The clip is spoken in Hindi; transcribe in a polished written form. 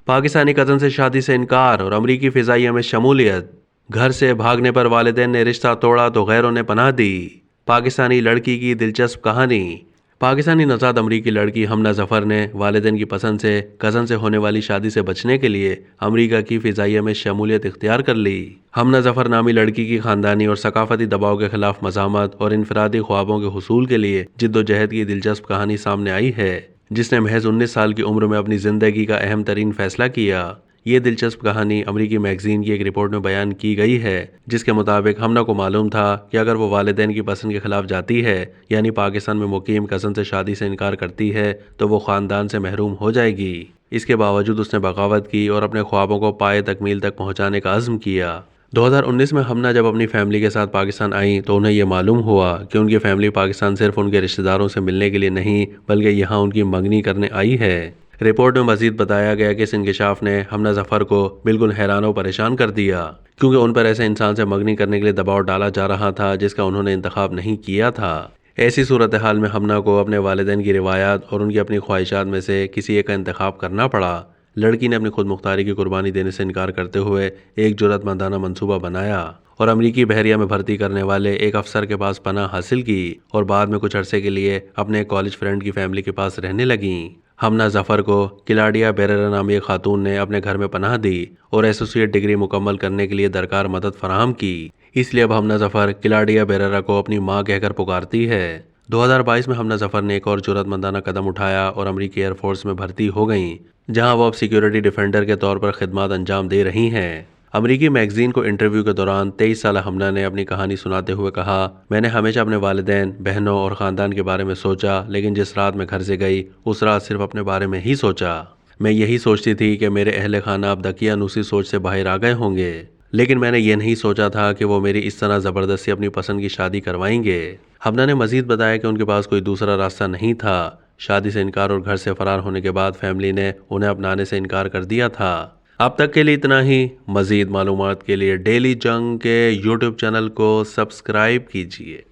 पाकिस्तानी कज़न से शादी से इनकार और अमरीकी फ़िज़ाइया में शमूलियत। घर से भागने पर वालिदैन ने रिश्ता तोड़ा तो गैरों ने पनाह दी। पाकिस्तानी लड़की की दिलचस्प कहानी। पाकिस्तानी नौजाद अमरीकी लड़की हमना जफ़र ने वालिदैन की पसंद से कज़न से होने वाली शादी से बचने के लिए अमरीका की फ़िज़ाइया में शमूलियत इख्तियार कर ली। हमना जफ़र नामी लड़की की ख़ानदानी और सकाफ़ती दबाव के ख़िलाफ़ मज़ामत और इनफ़रादी ख्वाबों के हुसूल के लिए जिद्दोजहद की दिलचस्प कहानी सामने आई है, जिसने महज 19 साल की उम्र में अपनी ज़िंदगी का अहम तरीन फ़ैसला किया। ये दिलचस्प कहानी अमरीकी मैगज़ीन की एक रिपोर्ट में बयान की गई है, जिसके मुताबिक हमना को मालूम था कि अगर वो वालिदैन की पसंद के खिलाफ जाती है, यानी पाकिस्तान में मुकीम कज़न से शादी से इनकार करती है, तो वो ख़ानदान से महरूम हो जाएगी। इसके बावजूद उसने बगावत की और अपने ख्वाबों को पाए तकमील तक पहुँचाने का अज़्म किया। 2019 में हमना जब अपनी फैमिली के साथ पाकिस्तान आई तो उन्हें यह मालूम हुआ कि उनकी फैमिली पाकिस्तान सिर्फ उनके रिश्तेदारों से मिलने के लिए नहीं बल्कि यहाँ उनकी मंगनी करने आई है। रिपोर्ट में मजीद बताया गया कि इस इंकशाफ ने हमना जफ़र को बिल्कुल हैरान और परेशान कर दिया, क्योंकि उन पर ऐसे इंसान से मंगनी करने के लिए दबाव डाला जा रहा था जिसका उन्होंने इंतखाब नहीं किया था। ऐसी सूरत हाल में हमना को अपने वालिदैन की रिवायात और उनकी अपनी ख्वाहिशात में से किसी एक का इंतखाब करना पड़ा। लड़की ने अपनी खुद मुख्तारी की कुर्बानी देने से इनकार करते हुए एक जुर्रतमंदाना मंसूबा बनाया और अमरीकी बहरिया में भर्ती करने वाले एक अफसर के पास पनाह हासिल की और बाद में कुछ अरसे के लिए अपने एक कॉलेज फ्रेंड की फैमिली के पास रहने लगीं। हमना जफ़र को क्लाडिया बेरेरा नामी एक खातून ने अपने घर में पनाह दी और एसोसिएट डिग्री मुकम्मल करने के लिए दरकार मदद फराहम की। इसलिए अब हमना जफ़र क्लाडिया बेरेरा को अपनी माँ कहकर पुकारती है। 2022 में हमना जफ़र ने एक और जुर्रतमंदाना कदम उठाया और अमरीकी एयरफोर्स में भर्ती हो गईं, जहां वो अब सिक्योरिटी डिफेंडर के तौर पर खिदमत अंजाम दे रही हैं। अमरीकी मैगज़ीन को इंटरव्यू के दौरान 23 साल हमना ने अपनी कहानी सुनाते हुए कहा, मैंने हमेशा अपने वालिदैन, बहनों और ख़ानदान के बारे में सोचा, लेकिन जिस रात मैं घर से गई उस रात सिर्फ अपने बारे में ही सोचा। मैं यही सोचती थी कि मेरे अहले खाना अब दकियानूसी सोच से बाहर आ गए होंगे, लेकिन मैंने ये नहीं सोचा था कि वो मेरी इस तरह ज़बरदस्ती अपनी पसंद की शादी करवाएंगे। हमना ने मजीद बताया कि उनके पास कोई दूसरा रास्ता नहीं था। शादी से इनकार और घर से फरार होने के बाद फैमिली ने उन्हें अपनाने से इनकार कर दिया था। अब तक के लिए इतना ही। मज़ीद मालूमात के लिए डेली जंग के यूट्यूब चैनल को सब्सक्राइब कीजिए।